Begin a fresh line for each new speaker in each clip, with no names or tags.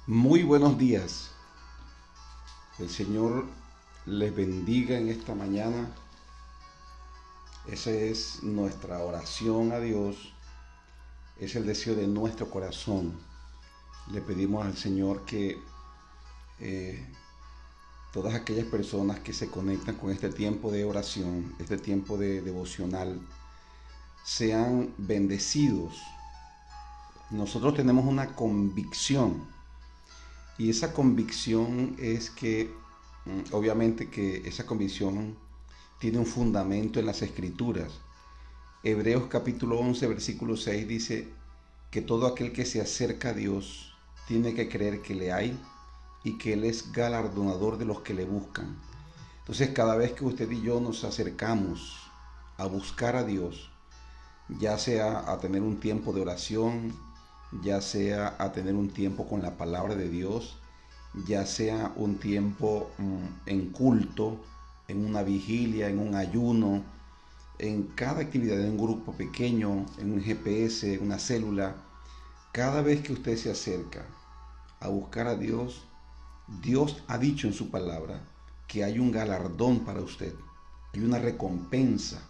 Muy buenos días. El Señor les bendiga en esta mañana. Esa es nuestra oración a Dios. Es el deseo de nuestro corazón. Le pedimos al Señor que eh, todas aquellas personas que se conectan con este tiempo de oración, este tiempo de devocional, sean bendecidos. Nosotros tenemos una convicción. Y esa convicción es que, obviamente que esa convicción tiene un fundamento en las Escrituras. Hebreos capítulo 11, versículo 6 dice que todo aquel que se acerca a Dios tiene que creer que le hay y que Él es galardonador de los que le buscan. Entonces, cada vez que usted y yo nos acercamos a buscar a Dios, ya sea a tener un tiempo de oración, ya sea a tener un tiempo con la palabra de Dios, ya sea un tiempo en culto, en una vigilia, en un ayuno, en cada actividad, en un grupo pequeño, en un GPS, en una célula, cada vez que usted se acerca a buscar a Dios, Dios ha dicho en su palabra que hay un galardón para usted, hay una recompensa.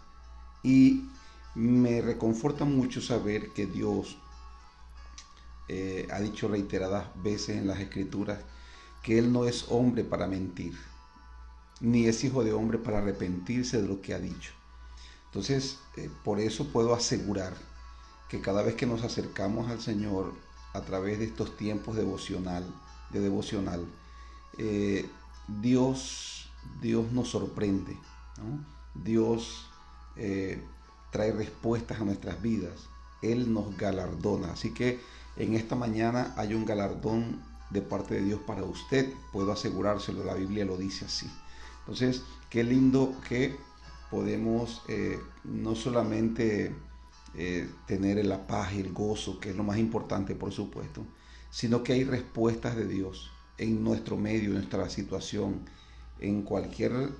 Y me reconforta mucho saber que Dios ha dicho reiteradas veces en las Escrituras que Él no es hombre para mentir, ni es hijo de hombre para arrepentirse de lo que ha dicho. Entonces, por eso puedo asegurar que cada vez que nos acercamos al Señor a través de estos tiempos de devocional, eh, Dios nos sorprende, ¿no? Dios eh, trae respuestas a nuestras vidas. Él nos galardona. Así que en esta mañana hay un galardón de parte de Dios para usted. Puedo asegurárselo, la Biblia lo dice así. Entonces, qué lindo que podemos no solamente tener la paz y el gozo, que es lo más importante, por supuesto, sino que hay respuestas de Dios en nuestro medio, en nuestra situación, en cualquier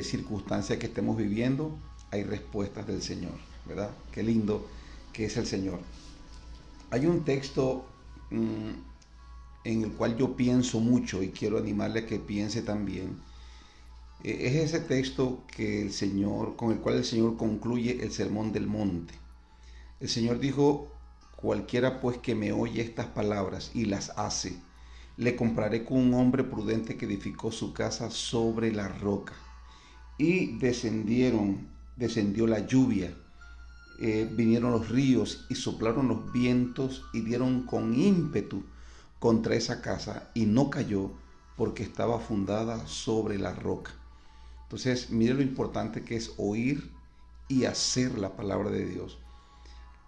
circunstancia que estemos viviendo, hay respuestas del Señor, ¿verdad? Qué lindo que es el Señor. Hay un texto en el cual yo pienso mucho y quiero animarle a que piense también. Es ese texto que con el cual el Señor concluye el Sermón del Monte. El Señor dijo: cualquiera pues que me oye estas palabras y las hace, le compararé con un hombre prudente que edificó su casa sobre la roca. Y descendió la lluvia, vinieron los ríos y soplaron los vientos y dieron con ímpetu contra esa casa y no cayó porque estaba fundada sobre la roca. Entonces, mire lo importante que es oír y hacer la palabra de Dios.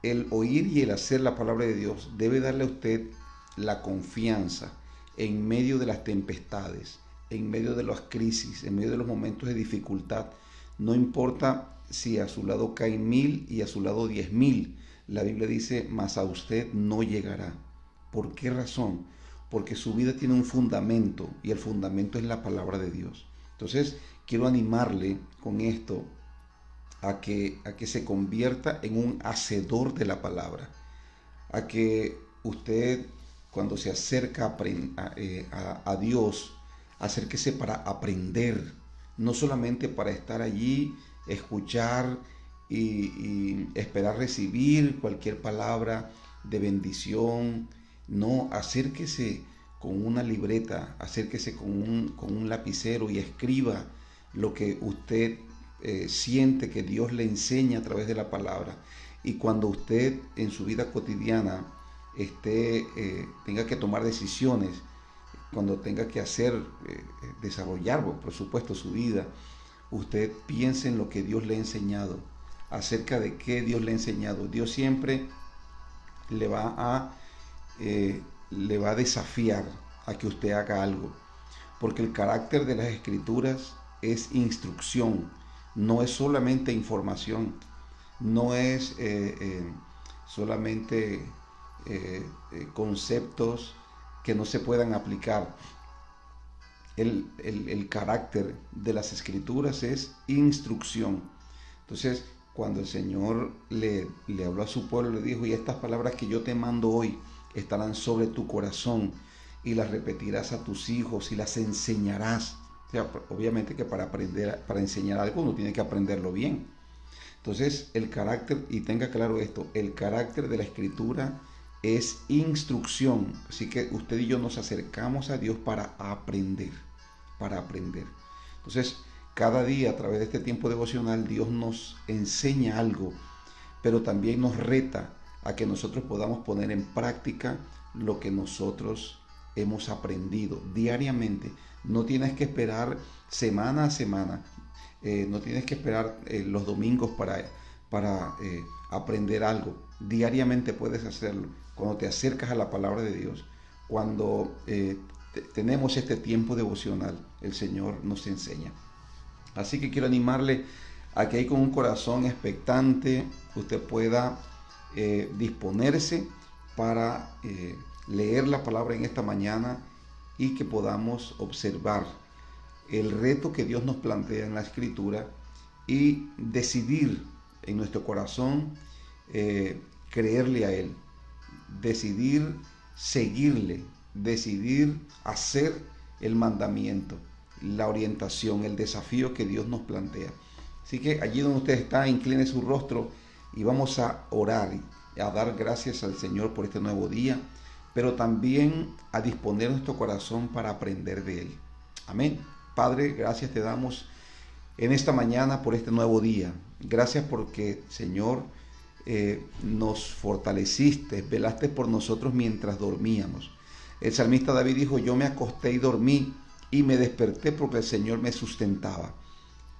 El oír y el hacer la palabra de Dios debe darle a usted la confianza en medio de las tempestades, en medio de las crisis, en medio de los momentos de dificultad. No importa si a su lado caen 1000 y a su lado 10.000. La Biblia dice: mas a usted no llegará. ¿Por qué razón? Porque su vida tiene un fundamento y el fundamento es la palabra de Dios. Entonces, quiero animarle con esto a que se convierta en un hacedor de la palabra, a que usted, cuando se acerca a Dios, acérquese para aprender, no solamente para estar allí, escuchar y esperar recibir cualquier palabra de bendición. No, acérquese con una libreta, acérquese con un lapicero y escriba lo que usted siente que Dios le enseña a través de la palabra. Y cuando usted en su vida cotidiana tenga que tomar decisiones, cuando tenga que desarrollar, por supuesto, su vida, usted piense en lo que Dios le ha enseñado, acerca de qué Dios le ha enseñado. Dios siempre le va a, le va a desafiar a que usted haga algo, porque el carácter de las Escrituras es instrucción, no es solamente información, no es solamente conceptos que no se puedan aplicar. El carácter de las Escrituras es instrucción. Entonces, cuando el Señor le habló a su pueblo, le dijo: y estas palabras que yo te mando hoy estarán sobre tu corazón y las repetirás a tus hijos y las enseñarás. O sea, obviamente que para aprender, para enseñar algo uno tiene que aprenderlo bien. Entonces, el carácter, y tenga claro esto, el carácter de la escritura es instrucción. Así que usted y yo nos acercamos a Dios para aprender, para aprender. Entonces, cada día a través de este tiempo devocional Dios nos enseña algo, pero también nos reta a que nosotros podamos poner en práctica lo que nosotros hemos aprendido diariamente. No tienes que esperar semana a semana, no tienes que esperar los domingos para aprender algo. Diariamente puedes hacerlo. Cuando te acercas a la palabra de Dios, cuando tenemos este tiempo devocional, el Señor nos enseña. Así que quiero animarle a que ahí con un corazón expectante usted pueda disponerse para leer la palabra en esta mañana y que podamos observar el reto que Dios nos plantea en la Escritura y decidir en nuestro corazón creerle a Él, decidir seguirle, decidir hacer el mandamiento, la orientación, el desafío que Dios nos plantea. Así que allí donde usted está, incline su rostro y vamos a orar y a dar gracias al Señor por este nuevo día, pero también a disponer nuestro corazón para aprender de Él. Amén. Padre, gracias te damos en esta mañana por este nuevo día. Gracias porque, Señor, nos fortaleciste, velaste por nosotros mientras dormíamos. El salmista David dijo, yo me acosté y dormí y me desperté porque el Señor me sustentaba.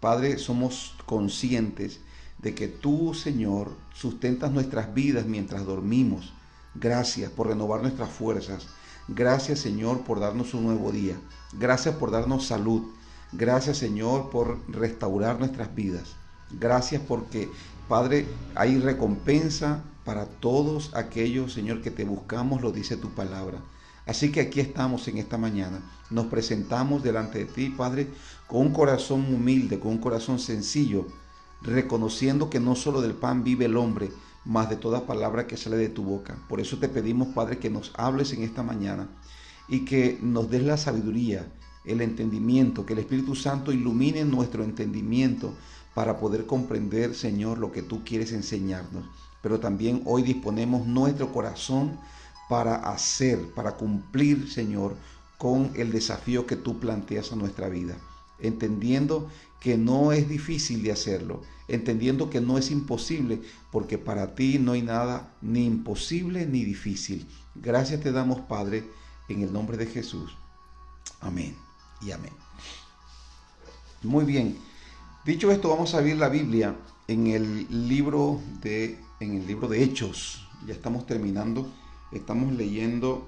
Padre, somos conscientes de que tú, Señor, sustentas nuestras vidas mientras dormimos. Gracias por renovar nuestras fuerzas. Gracias, Señor, por darnos un nuevo día. Gracias por darnos salud. Gracias, Señor, por restaurar nuestras vidas. Gracias porque, Padre, hay recompensa para todos aquellos, Señor, que te buscamos, lo dice tu palabra. Así que aquí estamos en esta mañana. Nos presentamos delante de ti, Padre, con un corazón humilde, con un corazón sencillo, reconociendo que no solo del pan vive el hombre, mas de toda palabra que sale de tu boca. Por eso te pedimos, Padre, que nos hables en esta mañana y que nos des la sabiduría, el entendimiento, que el Espíritu Santo ilumine nuestro entendimiento para poder comprender, Señor, lo que tú quieres enseñarnos. Pero también hoy disponemos nuestro corazón para hacer, para cumplir, Señor, con el desafío que tú planteas a nuestra vida, entendiendo que no es difícil de hacerlo, entendiendo que no es imposible, porque para ti no hay nada ni imposible ni difícil. Gracias te damos, Padre, en el nombre de Jesús. Amén y amén. Muy bien. Dicho esto, vamos a abrir la Biblia en el libro de Hechos. Ya estamos terminando. Estamos leyendo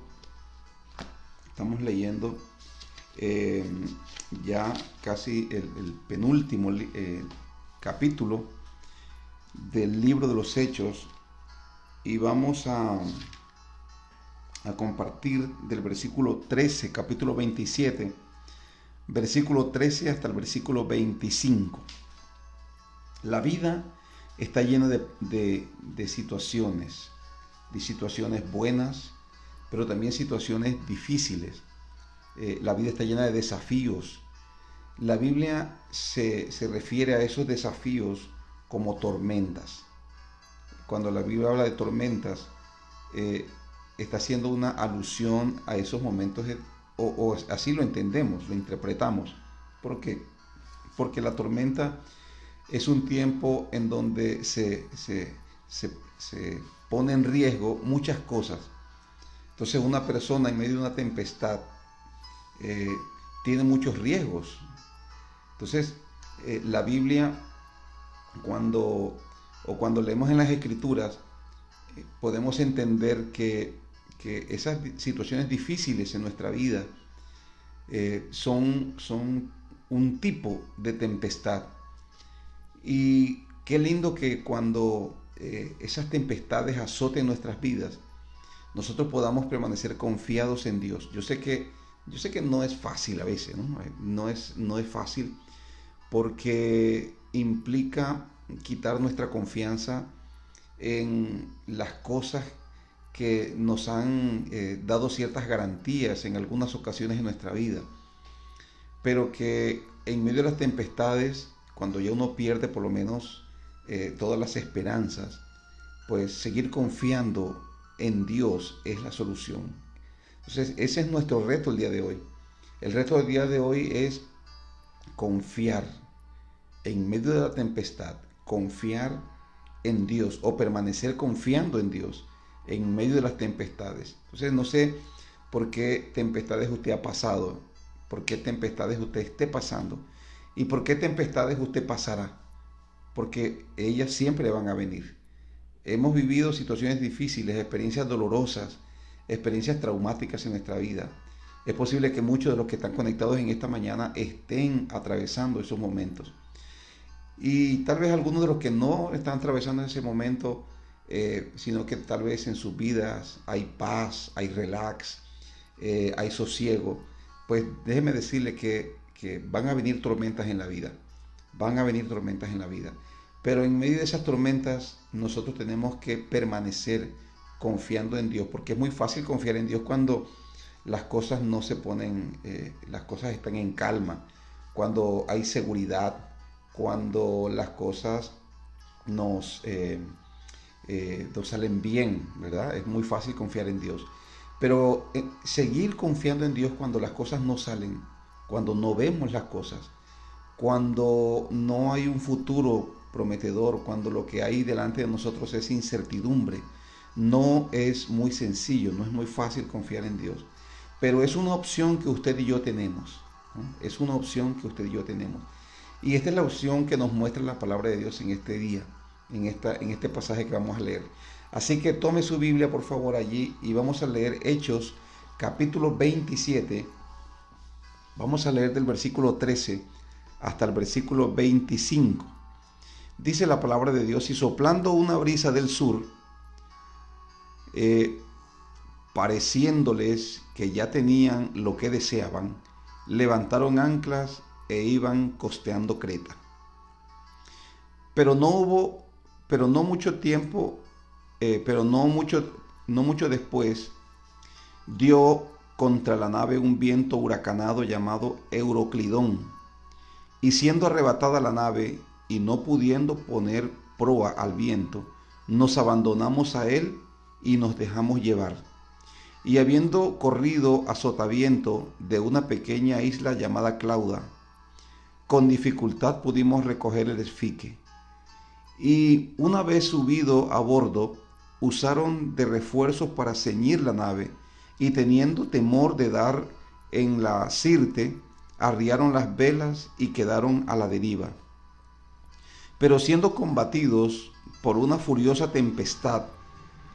ya casi el penúltimo capítulo del libro de los Hechos y vamos a compartir del versículo 13, capítulo 27, versículo 13 hasta el versículo 25. La vida está llena de situaciones buenas, pero también situaciones difíciles. La vida está llena de desafíos. La Biblia se refiere a esos desafíos como tormentas. Cuando la Biblia habla de tormentas, está haciendo una alusión a esos momentos, o así lo entendemos, lo interpretamos. ¿Por qué? Porque la tormenta es un tiempo en donde se pone en riesgo muchas cosas. Entonces una persona en medio de una tempestad tiene muchos riesgos. Entonces la Biblia, cuando leemos en las Escrituras, podemos entender que esas situaciones difíciles en nuestra vida son un tipo de tempestad. Y qué lindo que cuando esas tempestades azoten nuestras vidas, nosotros podamos permanecer confiados en Dios. Yo sé que no es fácil a veces, ¿no? No es fácil porque implica quitar nuestra confianza en las cosas que nos han dado ciertas garantías en algunas ocasiones en nuestra vida, pero que en medio de las tempestades, cuando ya uno pierde por lo menos todas las esperanzas, pues seguir confiando en Dios es la solución. Entonces, ese es nuestro reto el día de hoy. El reto del día de hoy es confiar en medio de la tempestad, confiar en Dios o permanecer confiando en Dios en medio de las tempestades. Entonces, no sé por qué tempestades usted ha pasado, por qué tempestades usted esté pasando y por qué tempestades usted pasará, porque ellas siempre van a venir. Hemos vivido situaciones difíciles, experiencias dolorosas, experiencias traumáticas en nuestra vida. Es posible que muchos de los que están conectados en esta mañana estén atravesando esos momentos. Y tal vez algunos de los que no están atravesando ese momento, sino que tal vez en sus vidas hay paz, hay relax, hay sosiego, pues déjeme decirle que van a venir tormentas en la vida. Van a venir tormentas en la vida. Pero en medio de esas tormentas nosotros tenemos que permanecer confiando en Dios, porque es muy fácil confiar en Dios cuando las cosas no se ponen, las cosas están en calma, cuando hay seguridad, cuando las cosas nos salen bien, ¿verdad? Es muy fácil confiar en Dios. Pero seguir confiando en Dios cuando las cosas no salen, cuando no vemos las cosas, cuando no hay un futuro prometedor, cuando lo que hay delante de nosotros es incertidumbre, no es muy sencillo, no es muy fácil confiar en Dios. Pero es una opción que usted y yo tenemos, ¿no? Es una opción que usted y yo tenemos. Y esta es la opción que nos muestra la palabra de Dios en este día, en este pasaje que vamos a leer. Así que tome su Biblia por favor allí y vamos a leer Hechos capítulo 27. Vamos a leer del versículo 13 hasta el versículo 25. Dice la palabra de Dios: y soplando una brisa del sur, pareciéndoles que ya tenían lo que deseaban, levantaron anclas e iban costeando Creta. Pero no mucho tiempo, no mucho después, dio contra la nave un viento huracanado llamado Euroclidón, y siendo arrebatada la nave y no pudiendo poner proa al viento, nos abandonamos a él y nos dejamos llevar. Y habiendo corrido a sotaviento de una pequeña isla llamada Clauda, con dificultad pudimos recoger el esfique. Y una vez subido a bordo, usaron de refuerzos para ceñir la nave, y teniendo temor de dar en la sirte, arriaron las velas y quedaron a la deriva. Pero siendo combatidos por una furiosa tempestad,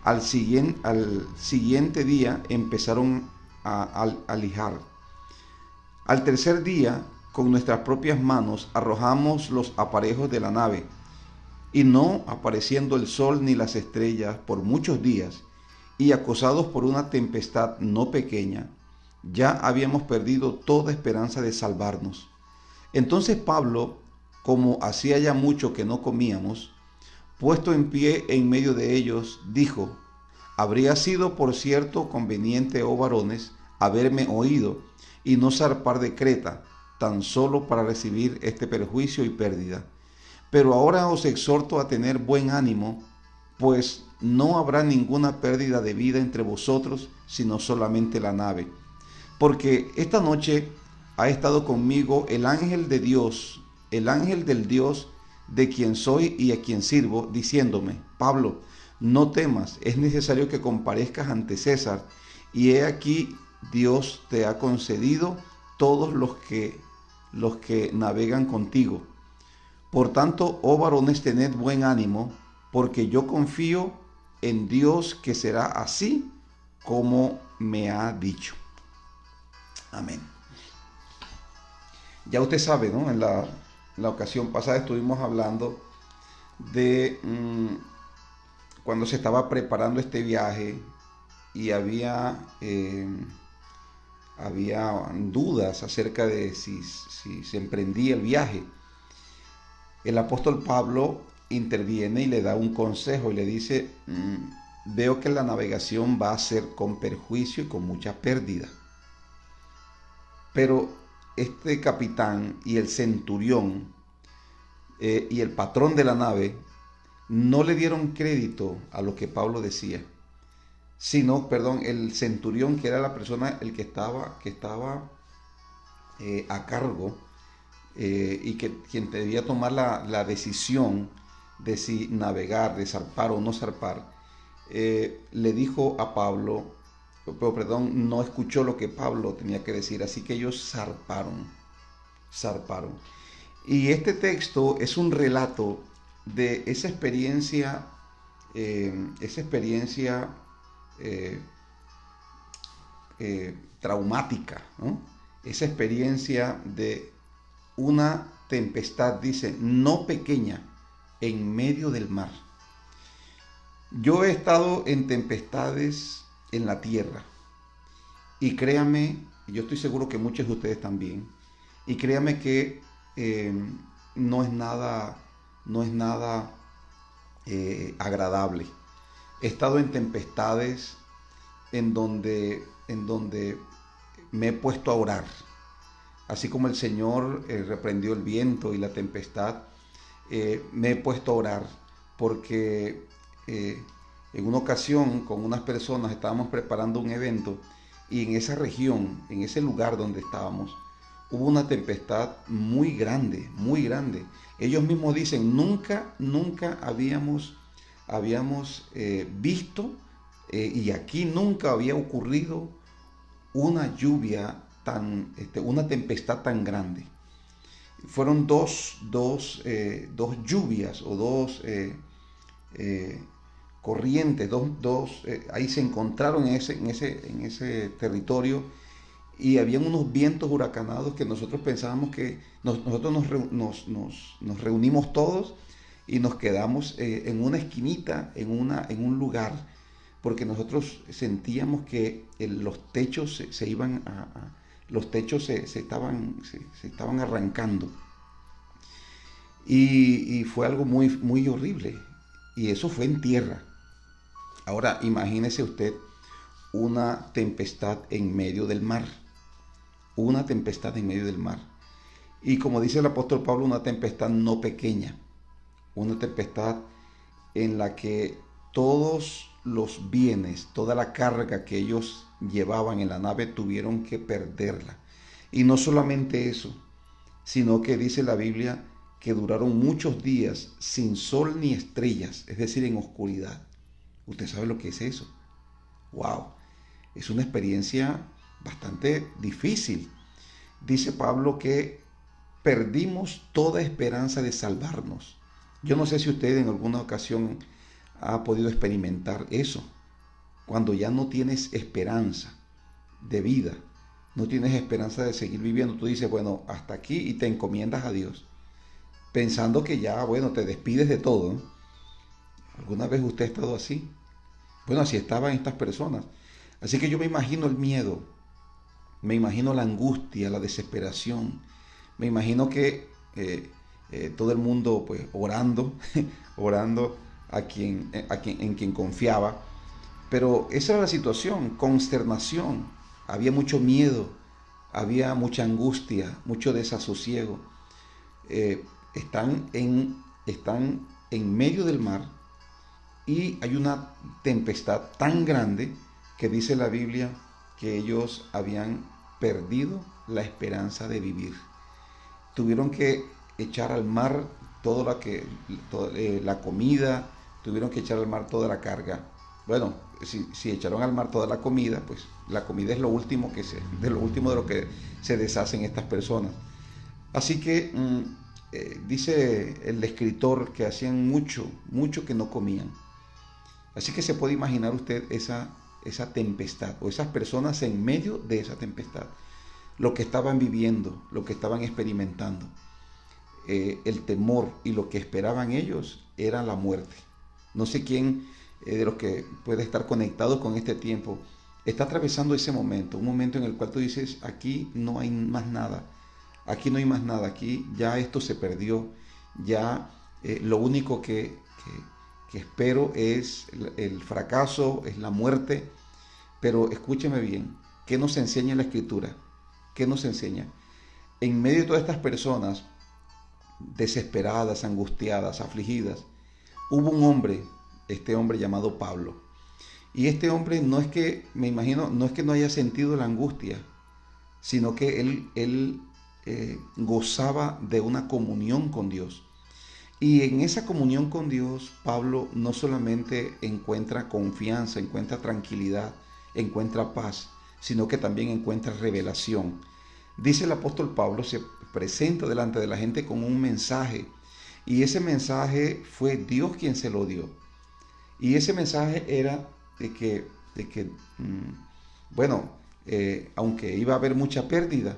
al siguiente día empezaron a lijar. Al tercer día, con nuestras propias manos, arrojamos los aparejos de la nave, y no apareciendo el sol ni las estrellas por muchos días, y acosados por una tempestad no pequeña, ya habíamos perdido toda esperanza de salvarnos. Entonces Pablo, como hacía ya mucho que no comíamos, puesto en pie en medio de ellos, dijo: habría sido por cierto conveniente, oh varones, haberme oído y no zarpar de Creta, tan solo para recibir este perjuicio y pérdida. Pero ahora os exhorto a tener buen ánimo, pues no habrá ninguna pérdida de vida entre vosotros, sino solamente la nave. Porque esta noche ha estado conmigo el ángel de Dios, el ángel del Dios de quien soy y a quien sirvo, diciéndome: Pablo, no temas, es necesario que comparezcas ante César, y he aquí Dios te ha concedido todos los que navegan contigo. Por tanto, oh varones, tened buen ánimo, porque yo confío en Dios que será así como me ha dicho. Amén. Ya usted sabe, ¿no? En la ocasión pasada estuvimos hablando de cuando se estaba preparando este viaje y había dudas acerca de si se emprendía el viaje. El apóstol Pablo interviene y le da un consejo y le dice: veo que la navegación va a ser con perjuicio y con mucha pérdida. Pero este capitán y el centurión y el patrón de la nave no le dieron crédito a lo que Pablo decía, sino, perdón, el centurión, que era la persona el que estaba a cargo y que quien debía tomar la decisión de si navegar, de zarpar o no zarpar, le dijo a Pablo, pero perdón, no escuchó lo que Pablo tenía que decir, así que ellos zarparon. Y este texto es un relato de esa experiencia, eh, traumática, ¿no? Esa experiencia de una tempestad, dice, no pequeña, en medio del mar. Yo he estado en tempestades en la tierra y créame, yo estoy seguro que muchos de ustedes también, y créame que no es nada agradable. He estado en tempestades en donde me he puesto a orar. Así como el Señor reprendió el viento y la tempestad, me he puesto a orar porque en una ocasión con unas personas estábamos preparando un evento y en esa región, en ese lugar donde estábamos, hubo una tempestad muy grande, muy grande. Ellos mismos dicen, nunca habíamos visto y aquí nunca había ocurrido una lluvia una tempestad tan grande. Fueron dos lluvias o dos corrientes, ahí se encontraron en ese territorio y habían unos vientos huracanados que nosotros pensábamos que nosotros nos reunimos todos y nos quedamos en una esquinita, en un lugar, porque nosotros sentíamos que los techos los techos se estaban arrancando. Y fue algo muy, muy horrible. Y eso fue en tierra. Ahora imagínese usted una tempestad en medio del mar. Una tempestad en medio del mar. Y como dice el apóstol Pablo, una tempestad no pequeña. Una tempestad en la que todos los bienes, toda la carga que ellos llevaban en la nave tuvieron que perderla. Y no solamente eso, sino que dice la Biblia que duraron muchos días sin sol ni estrellas, es decir, en oscuridad. ¿Usted sabe lo que es eso? ¡Wow! Es una experiencia bastante difícil. Dice Pablo que perdimos toda esperanza de salvarnos. Yo no sé si usted en alguna ocasión ha podido experimentar eso. Cuando ya no tienes esperanza de vida, no tienes esperanza de seguir viviendo, tú dices, bueno, hasta aquí y te encomiendas a Dios, pensando que ya, bueno, te despides de todo, ¿no? ¿Alguna vez usted ha estado así? Bueno, así estaban estas personas. Así que yo me imagino el miedo, me imagino la angustia, la desesperación, me imagino que todo el mundo pues orando, orando en quien confiaba. Pero esa era la situación, consternación, había mucho miedo, había mucha angustia, mucho desasosiego. Están en medio del mar y hay una tempestad tan grande que dice la Biblia que ellos habían perdido la esperanza de vivir. Tuvieron que echar al mar toda la comida, tuvieron que echar al mar toda la carga. Bueno, si echaron al mar toda la comida, pues la comida es lo último de lo que se deshacen estas personas. Así que dice el escritor que hacían mucho que no comían. Así que se puede imaginar usted esa tempestad o esas personas en medio de esa tempestad, lo que estaban viviendo, lo que estaban experimentando. El temor y lo que esperaban ellos era la muerte. No sé quién de los que puede estar conectado con este tiempo está atravesando ese momento, un momento en el cual tú dices, aquí no hay más nada, aquí no hay más nada, aquí ya esto se perdió, ya lo único que que espero es el fracaso, es la muerte. Pero escúcheme bien, ¿qué nos enseña la Escritura? ¿Qué nos enseña? En medio de todas estas personas desesperadas, angustiadas, afligidas, hubo un hombre, este hombre llamado Pablo. Y este hombre no es que, me imagino, no es que no haya sentido la angustia, sino que él gozaba de una comunión con Dios. Y en esa comunión con Dios, Pablo no solamente encuentra confianza, encuentra tranquilidad, encuentra paz, sino que también encuentra revelación. Dice el apóstol Pablo, se presenta delante de la gente con un mensaje, y ese mensaje fue Dios quien se lo dio. Y ese mensaje era bueno, aunque iba a haber mucha pérdida,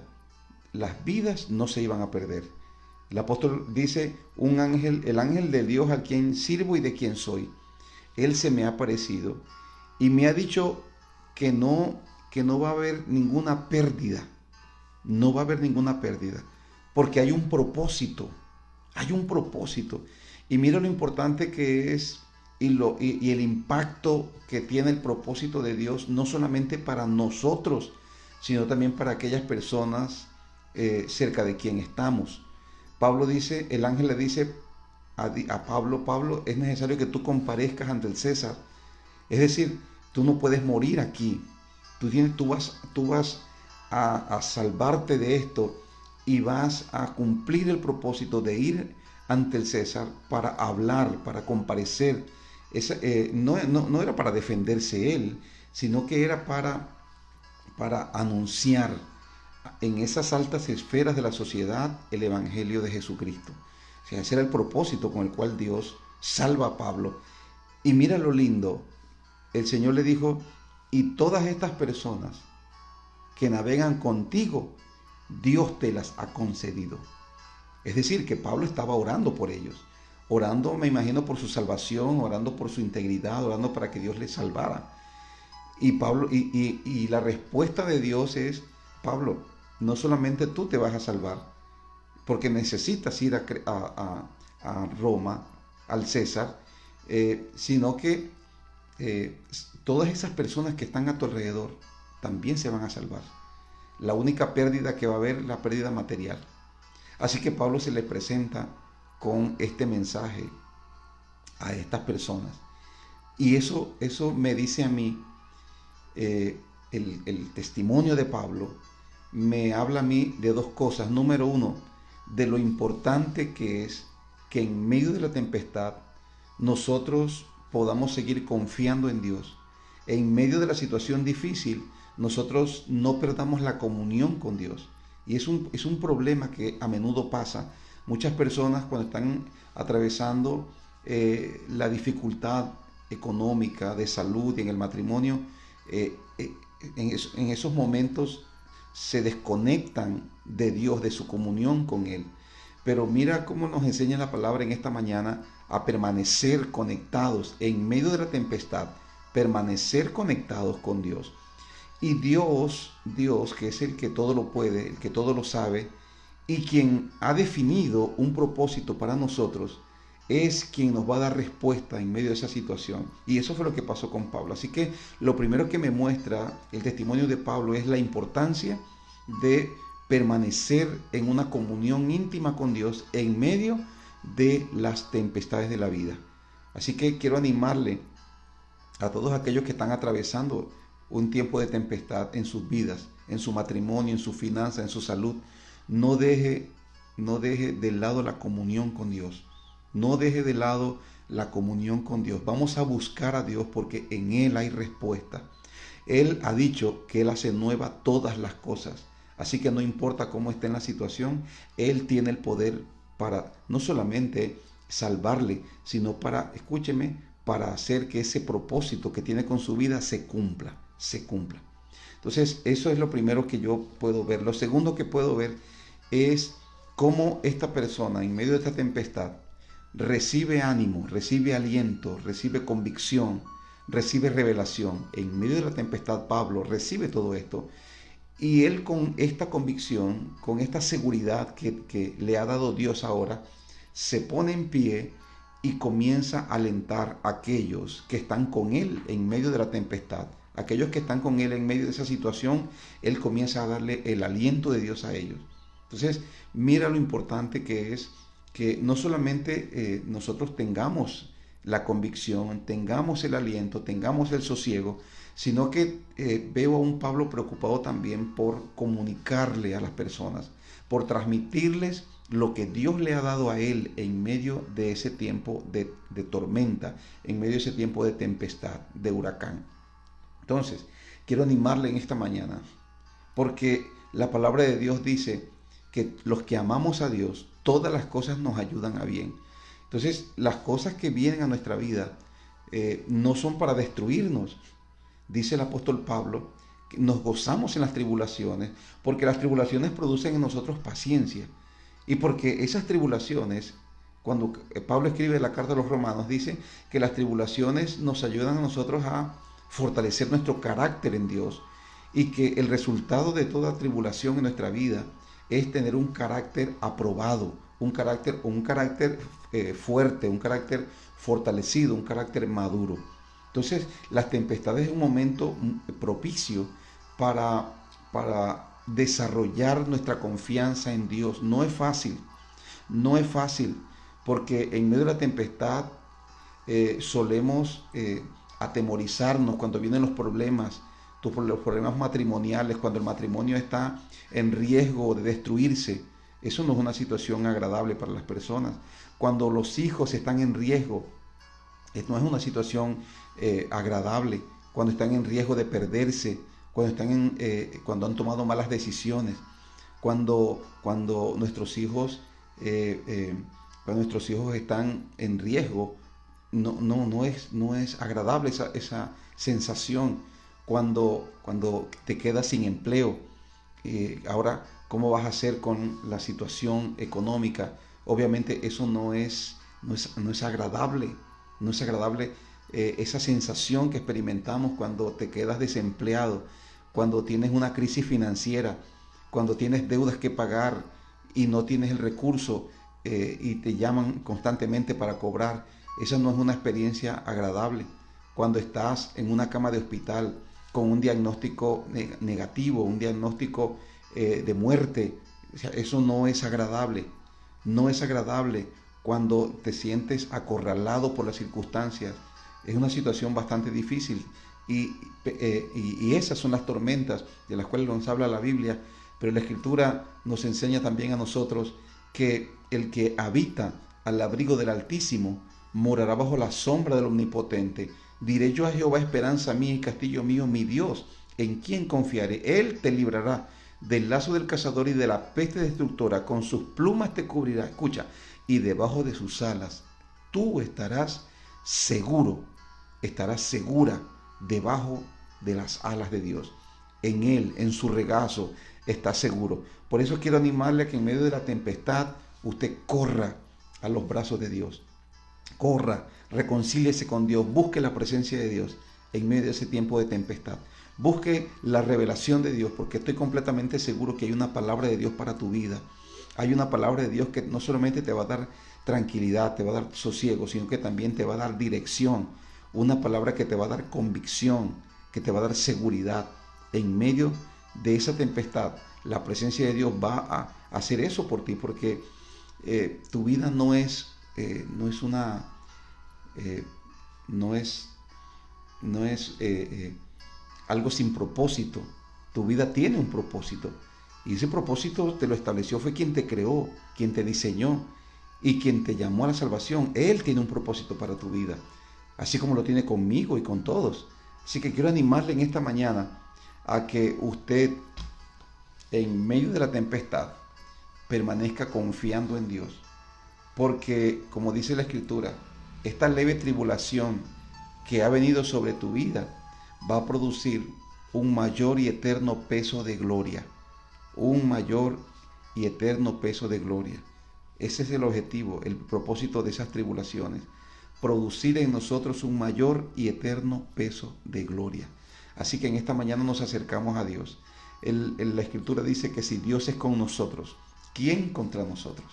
las vidas no se iban a perder. El apóstol dice, el ángel de Dios a quien sirvo y de quien soy, él se me ha aparecido y me ha dicho que no va a haber ninguna pérdida. No va a haber ninguna pérdida, porque hay un propósito. Hay un propósito. Y mira lo importante que es y el impacto que tiene el propósito de Dios, no solamente para nosotros, sino también para aquellas personas cerca de quien estamos. Pablo dice, el ángel le dice a Pablo, Pablo, es necesario que tú comparezcas ante el César. Es decir, tú no puedes morir aquí. Tú vas a salvarte de esto y vas a cumplir el propósito de ir ante el César para hablar, para comparecer. No era para defenderse él, sino que era para anunciar en esas altas esferas de la sociedad el Evangelio de Jesucristo. O sea, ese era el propósito con el cual Dios salva a Pablo. Y mira lo lindo, el Señor le dijo, y todas estas personas que navegan contigo, Dios te las ha concedido. Es decir, que Pablo estaba orando por ellos, orando, me imagino, por su salvación, orando por su integridad, orando para que Dios les salvara. Y Pablo, y la respuesta de Dios es, Pablo, no solamente tú te vas a salvar, porque necesitas ir a Roma, al César, sino que todas esas personas que están a tu alrededor también se van a salvar. La única pérdida que va a haber es la pérdida material. Así que Pablo se le presenta con este mensaje a estas personas. Y eso me dice a mí, el testimonio de Pablo me habla a mí de dos cosas. Número uno, de lo importante que es que en medio de la tempestad nosotros podamos seguir confiando en Dios. En medio de la situación difícil, nosotros no perdamos la comunión con Dios. Y es un problema que a menudo pasa. Muchas personas cuando están atravesando la dificultad económica, de salud y en el matrimonio, en esos momentos se desconectan de Dios, de su comunión con Él. Pero mira cómo nos enseña la palabra en esta mañana a permanecer conectados en medio de la tempestad, permanecer conectados con Dios. Y Dios, que es el que todo lo puede, el que todo lo sabe, y quien ha definido un propósito para nosotros, es quien nos va a dar respuesta en medio de esa situación. Y eso fue lo que pasó con Pablo. Así que lo primero que me muestra el testimonio de Pablo es la importancia de permanecer en una comunión íntima con Dios en medio de las tempestades de la vida. Así que quiero animarle a todos aquellos que están atravesando un tiempo de tempestad en sus vidas, en su matrimonio, en su finanza, en su salud. No deje de lado la comunión con Dios. No deje de lado la comunión con Dios. Vamos a buscar a Dios porque en Él hay respuesta. Él ha dicho que Él hace nueva todas las cosas. Así que no importa cómo esté en la situación, Él tiene el poder para no solamente salvarle, sino para, escúcheme, para hacer que ese propósito que tiene con su vida se cumpla. Entonces, eso es lo primero que yo puedo ver. Lo segundo que puedo ver es cómo esta persona en medio de esta tempestad recibe ánimo, recibe aliento, recibe convicción, recibe revelación. En medio de la tempestad, Pablo recibe todo esto. Y él con esta convicción, con esta seguridad que le ha dado Dios ahora, se pone en pie y comienza a alentar a aquellos que están con Él en medio de la tempestad. Aquellos que están con Él en medio de esa situación, Él comienza a darle el aliento de Dios a ellos. Entonces, mira lo importante que es que no solamente nosotros tengamos la convicción, tengamos el aliento, tengamos el sosiego, sino que veo a un Pablo preocupado también por comunicarle a las personas, por transmitirles lo que Dios le ha dado a él en medio de ese tiempo de tormenta, en medio de ese tiempo de tempestad, de huracán. Entonces, quiero animarle en esta mañana, porque la palabra de Dios dice que los que amamos a Dios, todas las cosas nos ayudan a bien. Entonces, las cosas que vienen a nuestra vida no son para destruirnos. Dice el apóstol Pablo que nos gozamos en las tribulaciones, porque las tribulaciones producen en nosotros paciencia. Y porque esas tribulaciones, cuando Pablo escribe la carta a los romanos, dice que las tribulaciones nos ayudan a nosotros a fortalecer nuestro carácter en Dios, y que el resultado de toda tribulación en nuestra vida es tener un carácter aprobado, un carácter fuerte, un carácter fortalecido, un carácter maduro. Entonces, las tempestades es un momento propicio para desarrollar nuestra confianza en Dios. No es fácil, porque en medio de la tempestad solemos atemorizarnos cuando vienen los problemas matrimoniales, cuando el matrimonio está en riesgo de destruirse. Eso no es una situación agradable para las personas. Cuando los hijos están en riesgo, no es una situación agradable. Cuando están en riesgo de perderse, cuando han tomado malas decisiones, cuando nuestros hijos están en riesgo, no es agradable esa sensación. Cuando te quedas sin empleo, ahora, ¿cómo vas a hacer con la situación económica? Obviamente eso no es agradable. No es agradable esa sensación que experimentamos cuando te quedas desempleado, cuando tienes una crisis financiera, cuando tienes deudas que pagar y no tienes el recurso y te llaman constantemente para cobrar. Esa no es una experiencia agradable. Cuando estás en una cama de hospital con un diagnóstico negativo, un diagnóstico de muerte, o sea, eso no es agradable. No es agradable cuando te sientes acorralado por las circunstancias. Es una situación bastante difícil y esas son las tormentas de las cuales nos habla la Biblia, pero la Escritura nos enseña también a nosotros que el que habita al abrigo del Altísimo morará bajo la sombra del Omnipotente. Diré yo a Jehová, esperanza mía y castillo mío, mi Dios, en quien confiaré. Él te librará del lazo del cazador y de la peste destructora, con sus plumas te cubrirá. Escucha, y debajo de sus alas tú estarás seguro, estarás segura debajo de las alas de Dios. En Él, en su regazo, estás seguro. Por eso quiero animarle a que en medio de la tempestad usted corra a los brazos de Dios. Corra, reconcíliese con Dios, busque la presencia de Dios en medio de ese tiempo de tempestad. Busque la revelación de Dios, porque estoy completamente seguro que hay una palabra de Dios para tu vida. Hay una palabra de Dios que no solamente te va a dar tranquilidad, te va a dar sosiego, sino que también te va a dar dirección. Una palabra que te va a dar convicción, que te va a dar seguridad. En medio de esa tempestad, la presencia de Dios va a hacer eso por ti, porque tu vida no es algo sin propósito. Tu vida tiene un propósito. Y ese propósito te lo estableció fue quien te creó, quien te diseñó y quien te llamó a la salvación. Él tiene un propósito para tu vida, así como lo tiene conmigo y con todos. Así que quiero animarle en esta mañana a que usted, en medio de la tempestad, permanezca confiando en Dios. Porque, como dice la Escritura, esta leve tribulación que ha venido sobre tu vida va a producir un mayor y eterno peso de gloria. Un mayor y eterno peso de gloria. Ese es el objetivo, el propósito de esas tribulaciones. Producir en nosotros un mayor y eterno peso de gloria. Así que en esta mañana nos acercamos a Dios. La Escritura dice que si Dios es con nosotros, ¿quién contra nosotros?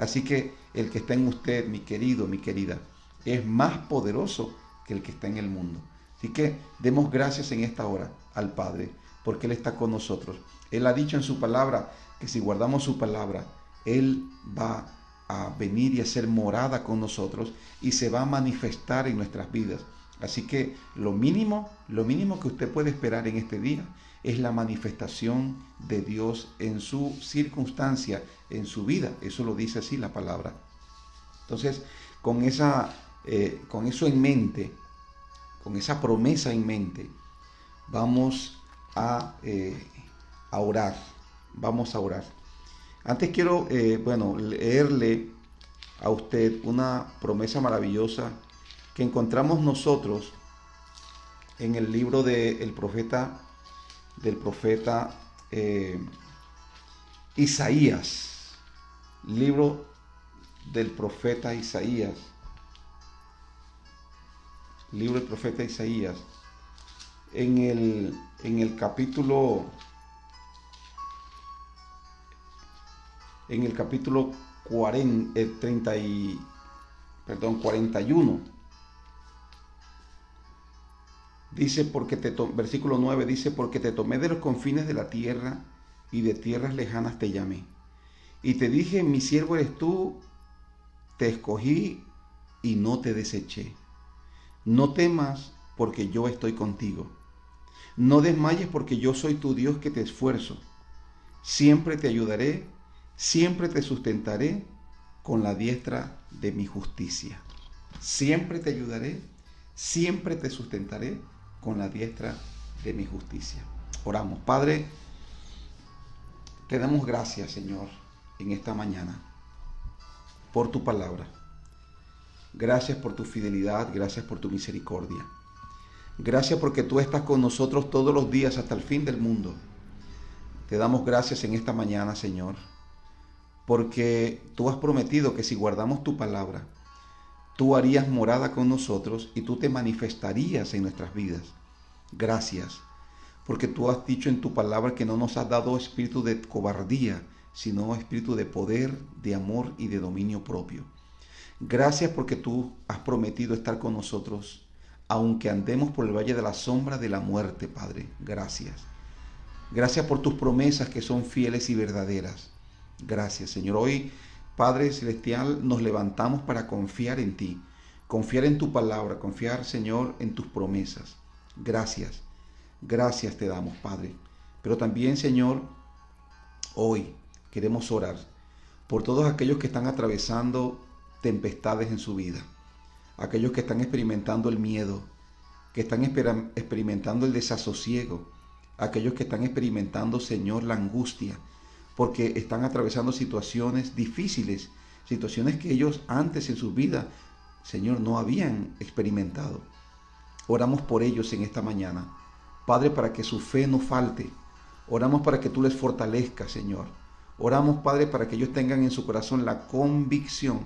Así que el que está en usted, mi querido, mi querida, es más poderoso que el que está en el mundo. Así que demos gracias en esta hora al Padre, porque Él está con nosotros. Él ha dicho en su palabra que si guardamos su palabra, Él va a venir y a ser morada con nosotros y se va a manifestar en nuestras vidas. Así que lo mínimo que usted puede esperar en este día es la manifestación de Dios en su circunstancia, en su vida. Eso lo dice así la palabra. Entonces, con eso en mente, con esa promesa en mente, vamos a orar. Vamos a orar. Antes quiero, leerle a usted una promesa maravillosa que encontramos nosotros en el libro del profeta Isaías. Libro del profeta Isaías. Libro del profeta Isaías. En el capítulo 41. Dice, versículo 9 dice, porque te tomé de los confines de la tierra y de tierras lejanas te llamé. Y te dije, mi siervo eres tú, te escogí y no te deseché. No temas, porque yo estoy contigo. No desmayes, porque yo soy tu Dios que te esfuerzo. Siempre te ayudaré, siempre te sustentaré con la diestra de mi justicia. Siempre te ayudaré, siempre te sustentaré con la diestra de mi justicia. Oramos. Padre, te damos gracias, Señor, en esta mañana por tu palabra. Gracias por tu fidelidad, gracias por tu misericordia. Gracias porque tú estás con nosotros todos los días hasta el fin del mundo. Te damos gracias en esta mañana, Señor, porque tú has prometido que si guardamos tu palabra, tú harías morada con nosotros y tú te manifestarías en nuestras vidas. Gracias, porque tú has dicho en tu palabra que no nos has dado espíritu de cobardía, sino espíritu de poder, de amor y de dominio propio. Gracias porque tú has prometido estar con nosotros, aunque andemos por el valle de la sombra de la muerte, Padre. Gracias. Gracias por tus promesas que son fieles y verdaderas. Gracias, Señor. Hoy, Padre Celestial, nos levantamos para confiar en ti, confiar en tu palabra, confiar, Señor, en tus promesas. Gracias. Gracias te damos, Padre. Pero también, Señor, hoy queremos orar por todos aquellos que están atravesando tempestades en su vida, aquellos que están experimentando el miedo, que están experimentando el desasosiego, aquellos que están experimentando, Señor, la angustia, porque están atravesando situaciones difíciles, situaciones que ellos antes en su vida, Señor, no habían experimentado. Oramos por ellos en esta mañana, Padre, para que su fe no falte. Oramos para que tú les fortalezcas, Señor. Oramos, Padre, para que ellos tengan en su corazón la convicción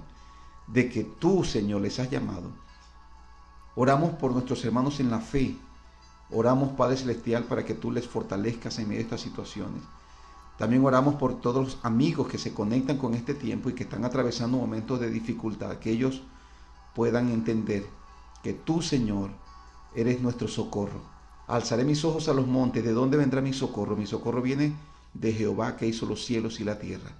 de que tú, Señor, les has llamado. Oramos por nuestros hermanos en la fe. Oramos, Padre Celestial, para que tú les fortalezcas en medio de estas situaciones. También oramos por todos los amigos que se conectan con este tiempo y que están atravesando momentos de dificultad, que ellos puedan entender que tú, Señor, eres nuestro socorro. Alzaré mis ojos a los montes. ¿De dónde vendrá mi socorro? Mi socorro viene de Jehová, que hizo los cielos y la tierra.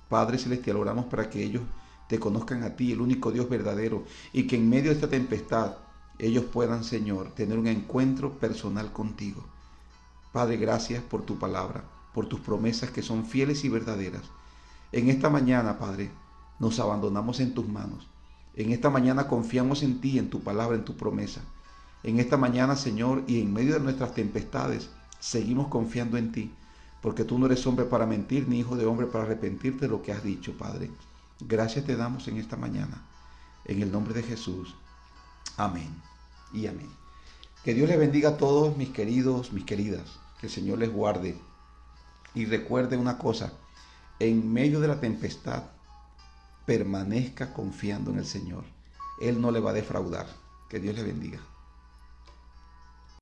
Padre Celestial, oramos para que ellos te conozcan a ti, el único Dios verdadero, y que en medio de esta tempestad ellos puedan, Señor, tener un encuentro personal contigo. Padre, gracias por tu palabra, por tus promesas que son fieles y verdaderas. En esta mañana, Padre, nos abandonamos en tus manos. En esta mañana confiamos en ti, en tu palabra, en tu promesa. En esta mañana, Señor, y en medio de nuestras tempestades, seguimos confiando en ti, porque tú no eres hombre para mentir, ni hijo de hombre para arrepentirte de lo que has dicho, Padre. Gracias te damos en esta mañana, en el nombre de Jesús. Amén y amén. Que Dios les bendiga a todos, mis queridos, mis queridas. Que el Señor les guarde. Y recuerde una cosa, en medio de la tempestad, permanezca confiando en el Señor. Él no le va a defraudar. Que Dios les bendiga.